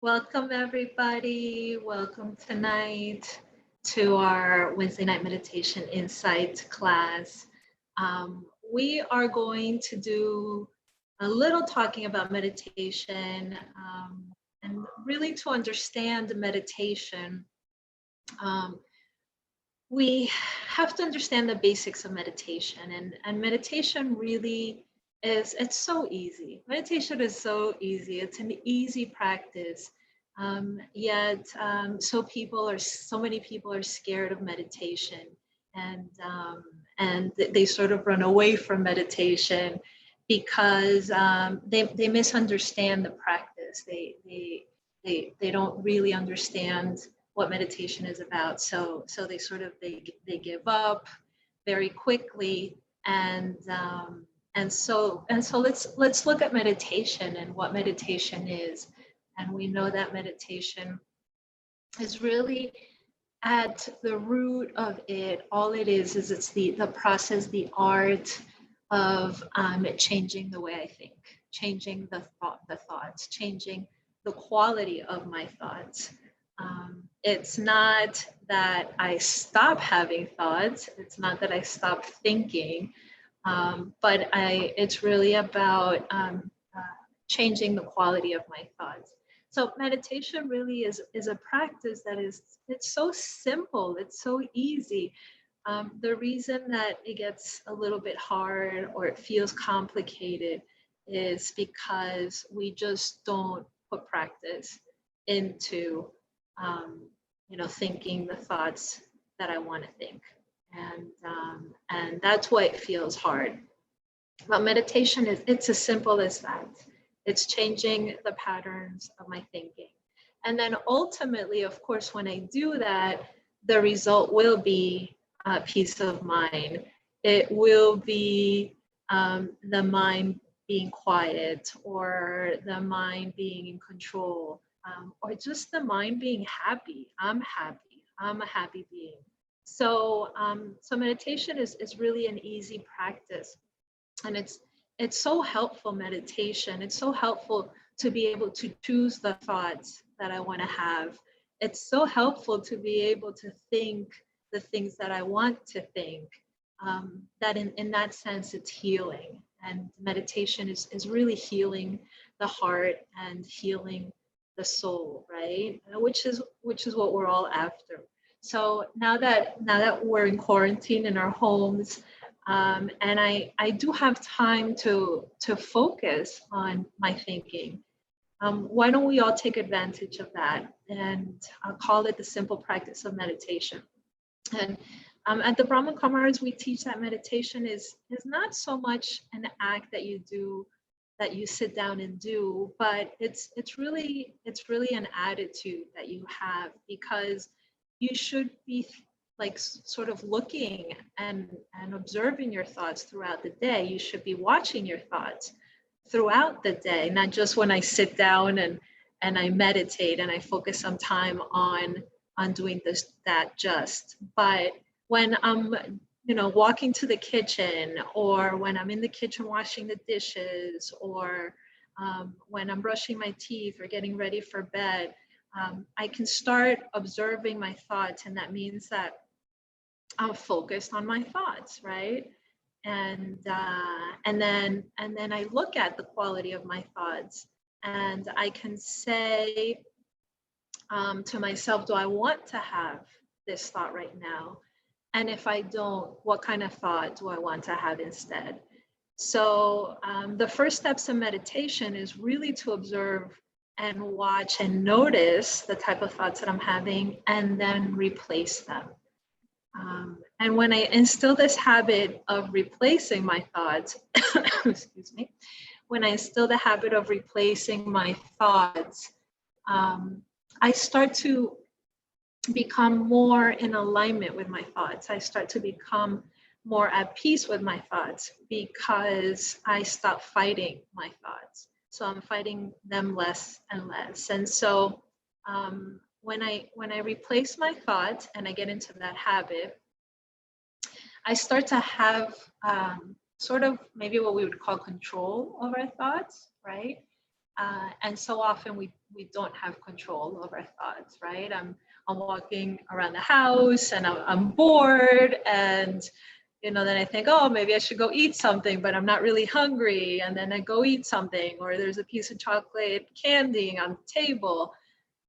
Welcome, everybody. Welcome tonight to our Wednesday night meditation insight class. We are going to do a little talking about meditation and really to understand meditation. We have to understand the basics of meditation, and meditation really it's so easy. Meditation is so easy. It's an easy practice. Yet so many people are scared of meditation, and they sort of run away from meditation because they misunderstand the practice. They don't really understand what meditation is about. So they give up very quickly, and so let's look at meditation and what meditation is. And we know that meditation is really at the root of it. All it is it's the process, the art of changing the way I think, changing the thoughts, changing the quality of my thoughts. It's not that I stop having thoughts. It's not that I stop thinking, but it's really about changing the quality of my thoughts. So meditation really is a practice that it's so simple. It's so easy. The reason that it gets a little bit hard or it feels complicated is because we just don't put practice into thinking the thoughts that I want to think, and that's why it feels hard. But meditation it's as simple as that. It's changing the patterns of my thinking, and then ultimately, of course, when I do that, the result will be peace of mind. It will be the mind being quiet, or the mind being in control. Or just the mind being happy. I'm happy. I'm a happy being. So meditation is really an easy practice, and it's so helpful. Meditation. It's so helpful to be able to choose the thoughts that I want to have. It's so helpful to be able to think the things that I want to think. That in that sense, it's healing, and meditation is really healing the heart and healing the soul, right? Which is what we're all after. So now that we're in quarantine in our homes, and I do have time to focus on my thinking, why don't we all take advantage of that? And I'll call it the simple practice of meditation. And at the Brahman Kumaris, we teach that meditation is not so much an act that you do, that you sit down and do, but it's really an attitude that you have, because you should be like sort of looking and observing your thoughts throughout the day. You should be watching your thoughts throughout the day, not just when I sit down and I meditate and I focus some time on doing that, but when I'm walking to the kitchen, or when I'm in the kitchen washing the dishes, or when I'm brushing my teeth or getting ready for bed, I can start observing my thoughts, and that means that I'm focused on my thoughts, right? And then I look at the quality of my thoughts, and I can say to myself, do I want to have this thought right now? And if I don't, what kind of thought do I want to have instead? So the first steps of meditation is really to observe and watch and notice the type of thoughts that I'm having, and then replace them. And when I instill this habit of replacing my thoughts, excuse me, when I instill the habit of replacing my thoughts, I start to become more in alignment with my thoughts. I start to become more at peace with my thoughts, because I stop fighting my thoughts. So I'm fighting them less and less. And so when I replace my thoughts and I get into that habit, I start to have sort of maybe what we would call control over our thoughts, right? And so often we don't have control of our thoughts, right? I'm walking around the house and I'm bored, and then I think, oh, maybe I should go eat something, but I'm not really hungry. And then I go eat something, or there's a piece of chocolate candy on the table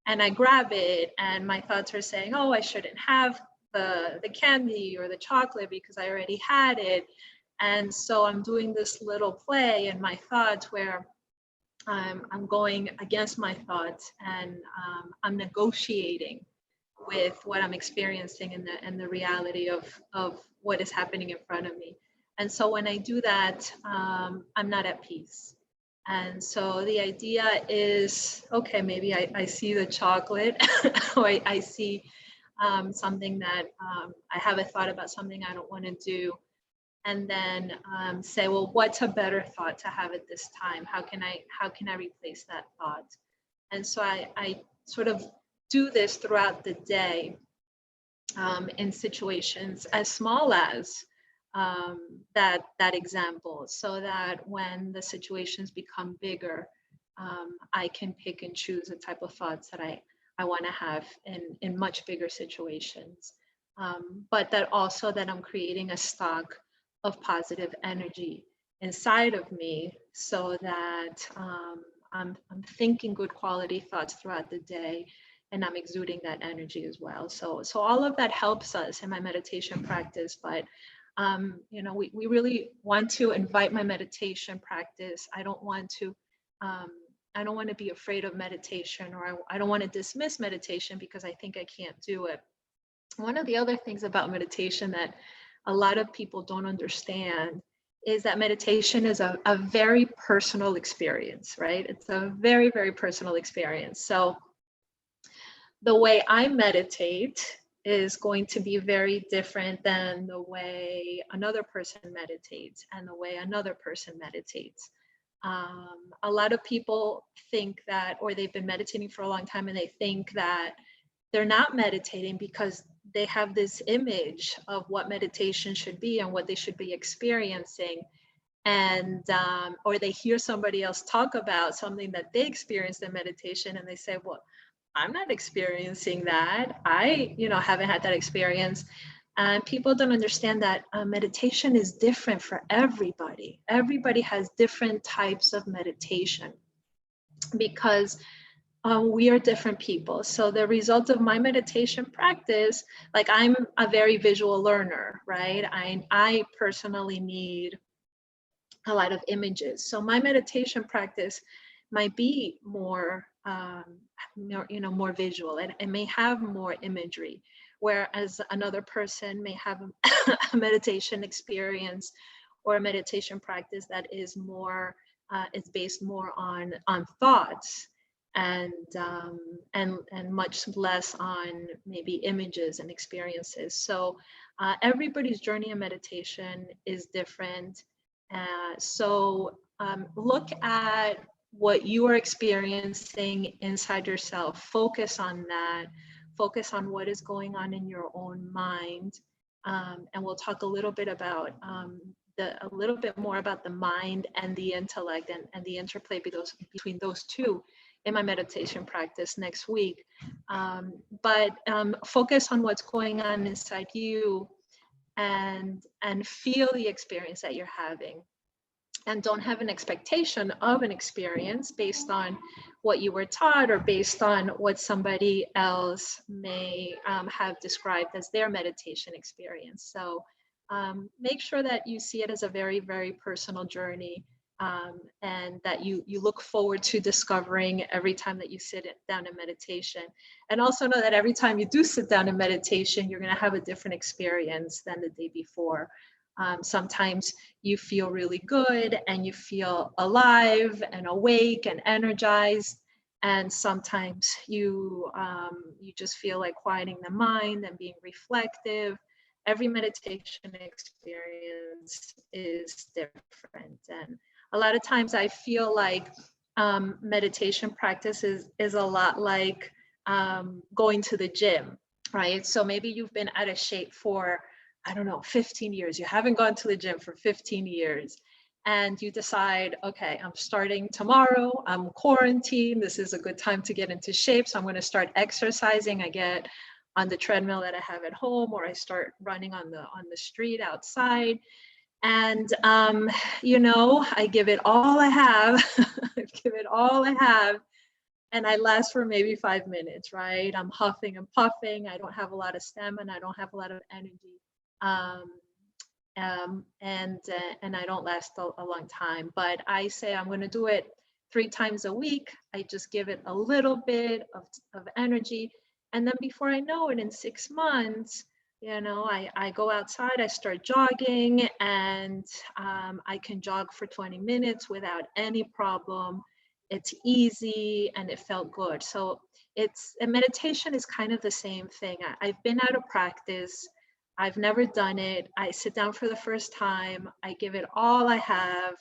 and I grab it, and my thoughts are saying, oh, I shouldn't have the candy or the chocolate because I already had it. And so I'm doing this little play in my thoughts where I'm going against my thoughts, and I'm negotiating with what I'm experiencing and the reality of what is happening in front of me. And so when I do that, I'm not at peace. And so the idea is, okay, maybe I see the chocolate, or I see something that I have a thought about something I don't want to do, and then say, well, what's a better thought to have at this time? How can I replace that thought? And so I sort of do this throughout the day in situations as small as that example, so that when the situations become bigger, I can pick and choose the type of thoughts that I want to have in much bigger situations. But that also that I'm creating a stock of positive energy inside of me, so that I'm thinking good quality thoughts throughout the day, and I'm exuding that energy as well. So all of that helps us in my meditation practice. But we really want to invite my meditation practice. I don't want to be afraid of meditation, or I don't want to dismiss meditation because I think I can't do it. One of the other things about meditation that a lot of people don't understand is that meditation is a very personal experience, right? It's a very, very personal experience. So the way I meditate is going to be very different than the way another person meditates and the way another person meditates. A lot of people think that, or they've been meditating for a long time, and they think that they're not meditating because they have this image of what meditation should be and what they should be experiencing. And or they hear somebody else talk about something that they experienced in meditation, and they say, well, I'm not experiencing that. I haven't had that experience. And people don't understand that meditation is different for everybody. Everybody has different types of meditation, because we are different people. So the result of my meditation practice, like, I'm a very visual learner, right? I personally need a lot of images. So my meditation practice might be more, more visual. It may have more imagery, whereas another person may have a meditation experience or a meditation practice that is more, it's based more on thoughts, and much less on maybe images and experiences. So everybody's journey in meditation is different. So look at what you are experiencing inside yourself. Focus on that. Focus on what is going on in your own mind. And we'll talk a little bit about a little bit more about the mind and the intellect, and the interplay between those two in my meditation practice next week. But focus on what's going on inside you, and feel the experience that you're having. And don't have an expectation of an experience based on what you were taught, or based on what somebody else may have described as their meditation experience. So make sure that you see it as a very, very personal journey, and that you look forward to discovering every time that you sit down in meditation. And also know that every time you do sit down in meditation, you're going to have a different experience than the day before. Sometimes you feel really good and you feel alive and awake and energized, and sometimes you just feel like quieting the mind and being reflective. Every meditation experience is different, and a lot of times I feel like meditation practice is a lot like going to the gym, right? So maybe you've been out of shape for, I don't know, 15 years. You haven't gone to the gym for 15 years. and you decide, okay, I'm starting tomorrow, I'm quarantined, this is a good time to get into shape, so I'm going to start exercising. I get on the treadmill that I have at home, or I start running on the street outside. And I give it all I have. I give it all I have, and I last for maybe 5 minutes, right? I'm huffing and puffing. I don't have a lot of stamina. I don't have a lot of energy. Um, and I don't last a long time. But I say I'm going to do it 3 times a week. I just give it a little bit of energy. And then before I know it, in 6 months, I go outside, I start jogging, and I can jog for 20 minutes without any problem. It's easy and it felt good. So meditation is kind of the same thing. I've been out of practice. I've never done it. I sit down for the first time. I give it all I have.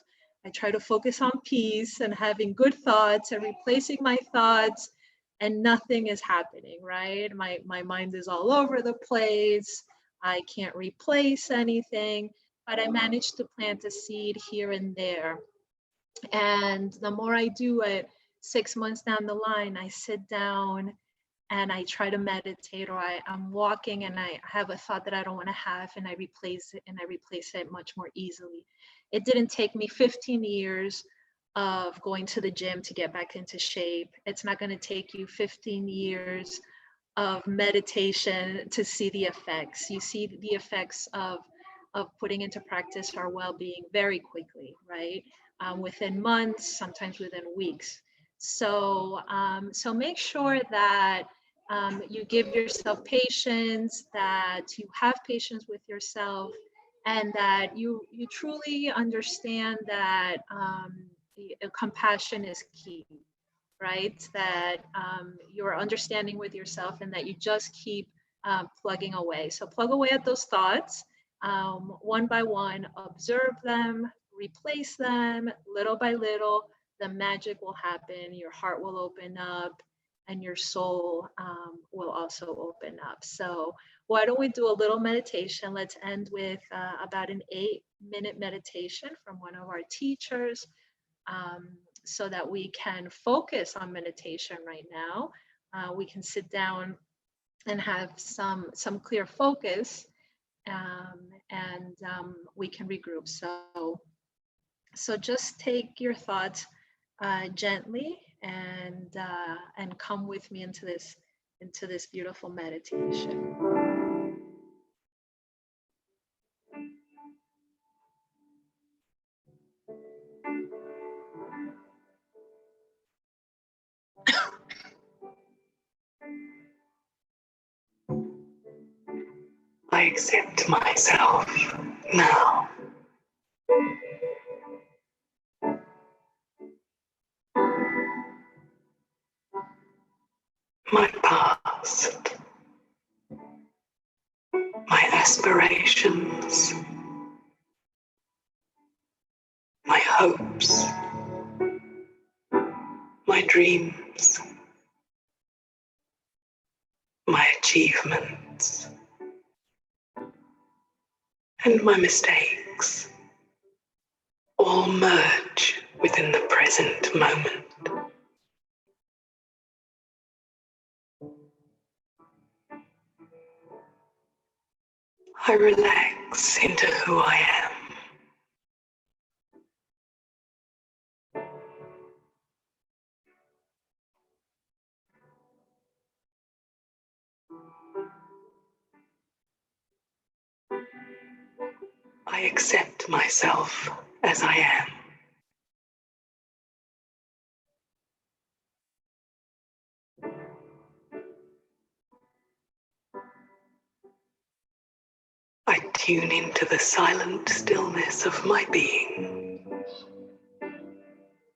I try to focus on peace and having good thoughts and replacing my thoughts, and nothing is happening, right? My mind is all over the place. I can't replace anything, but I managed to plant a seed here and there. And the more I do it, 6 months down the line, I sit down and I try to meditate, or I'm walking and I have a thought that I don't want to have, and I replace it much more easily. It didn't take me 15 years of going to the gym to get back into shape. It's not going to take you 15 years of meditation to see the effects. You see the effects of putting into practice our well-being very quickly, right? Within months, sometimes within weeks. So make sure that you give yourself patience, that you have patience with yourself, and that you truly understand that the compassion is key, right? That you're understanding with yourself, and that you just keep plugging away. So plug away at those thoughts one by one, observe them, replace them little by little. The magic will happen. Your heart will open up, and your soul will also open up. So why don't we do a little meditation? Let's end with about an 8-minute meditation from one of our teachers, so that we can focus on meditation right now. We can sit down and have some clear focus, and we can regroup. So just take your thoughts gently and come with me into this beautiful meditation. I accept myself now. My past, my aspirations, my hopes, my dreams, my achievements, and my mistakes all merge within the present moment. I relax into who I am. I accept myself as I am. I tune into the silent stillness of my being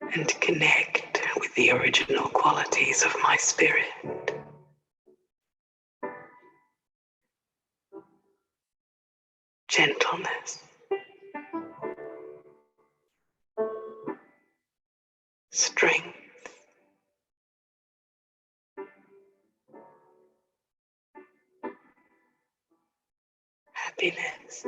and connect with the original qualities of my spirit. Gentleness, strength, happiness,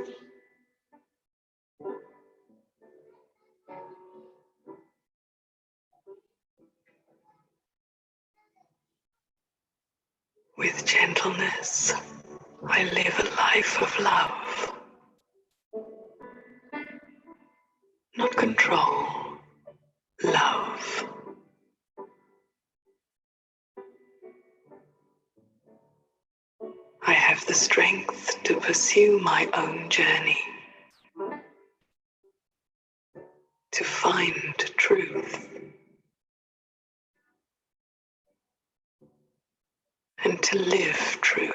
With gentleness, I live a life of love, not control, love. I have the strength to pursue my own journey, to find truth, and to live truth.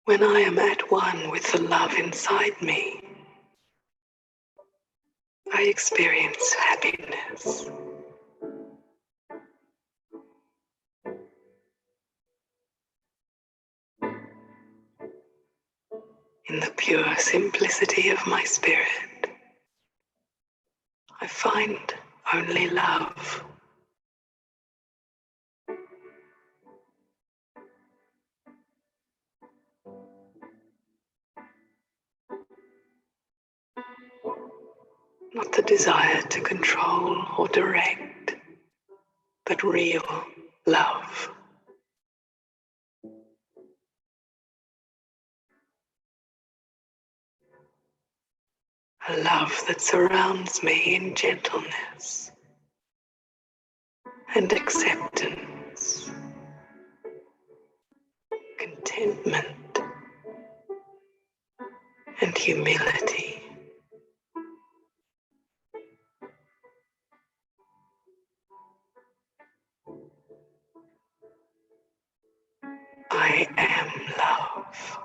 When I am at one with the love inside me, I experience happiness. In the pure simplicity of my spirit, I find only love. Not the desire to control or direct, but real love. A love that surrounds me in gentleness and acceptance, contentment and humility. I am love.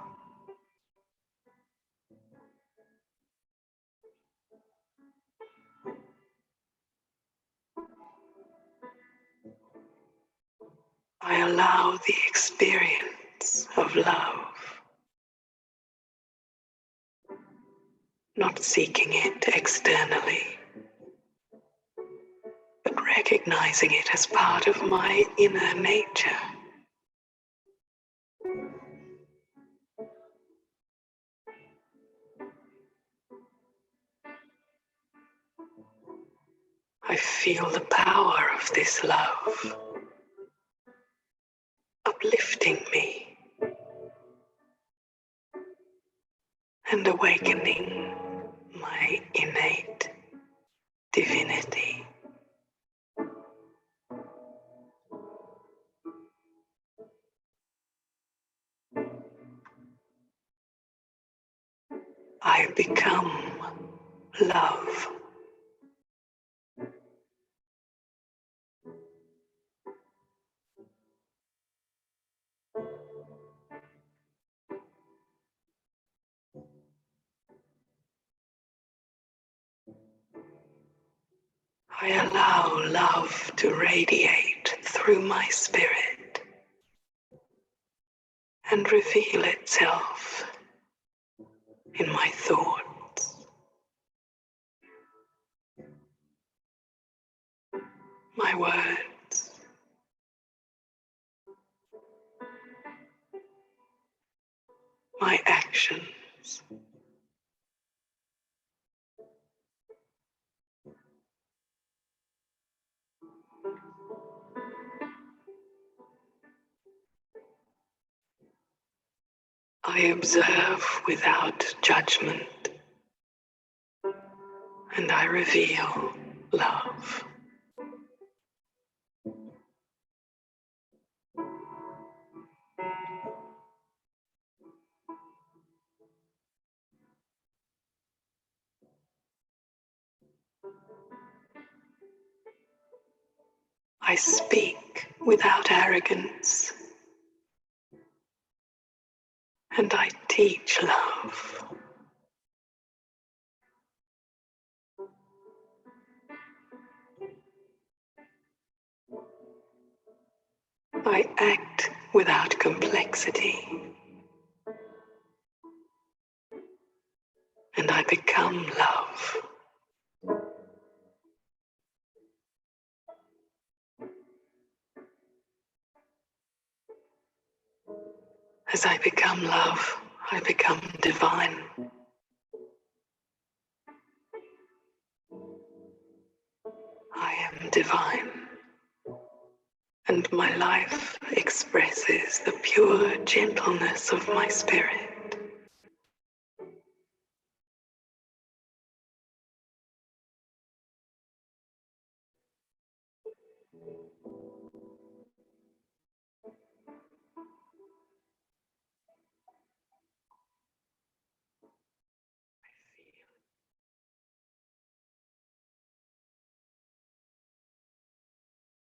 I allow the experience of love, not seeking it externally, but recognizing it as part of my inner nature. I feel the power of this love, uplifting me and awakening my innate divinity. I become love. I allow love to radiate through my spirit and reveal itself in my thoughts, my words, my actions. I observe without judgment, and I reveal love. I speak without arrogance, and I teach love. I act without complexity, and I become love. As I become love, I become divine. divine, and my life expresses the pure gentleness of my spirit.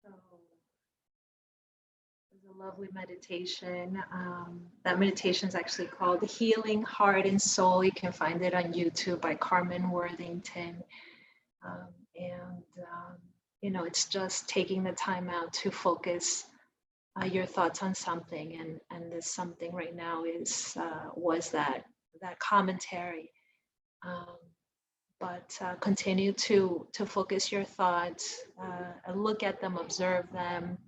So it was a lovely meditation. That meditation is actually called Healing Heart and Soul. You can find it on YouTube by Carmen Worthington. And you know, it's just taking the time out to focus your thoughts on something, and this something right now is was that commentary. Um, but continue to focus your thoughts, look at them, observe them,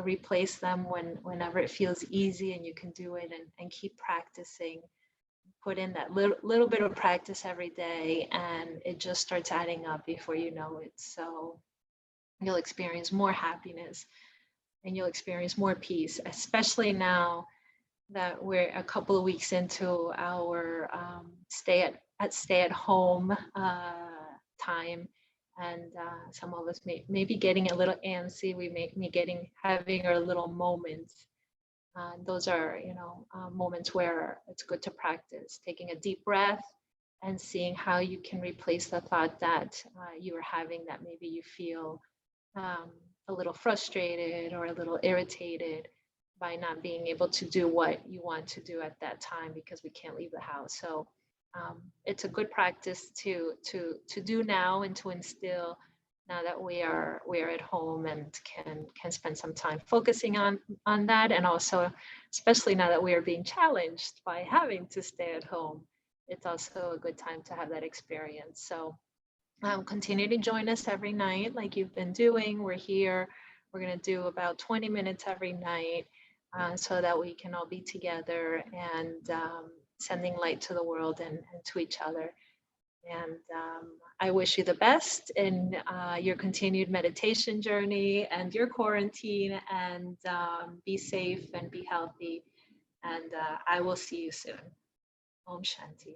replace them whenever it feels easy and you can do it, and keep practicing. Put in that little bit of practice every day, and it just starts adding up before you know it. So you'll experience more happiness and you'll experience more peace, especially now that we're a couple of weeks into our stay at home time, and some of us may be getting a little antsy. We may be having our little moments. Those are, you know, moments where it's good to practice taking a deep breath and seeing how you can replace the thought that you are having, that maybe you feel a little frustrated or a little irritated by not being able to do what you want to do at that time because we can't leave the house. So it's a good practice to do now, and to instill now that we are at home and can spend some time focusing on that. And also, especially now that we are being challenged by having to stay at home, it's also a good time to have that experience. So continue to join us every night like you've been doing. We're here. We're going to do about 20 minutes every night so that we can all be together and sending light to the world and to each other. And I wish you the best in your continued meditation journey and your quarantine, and be safe and be healthy. And I will see you soon. Om Shanti.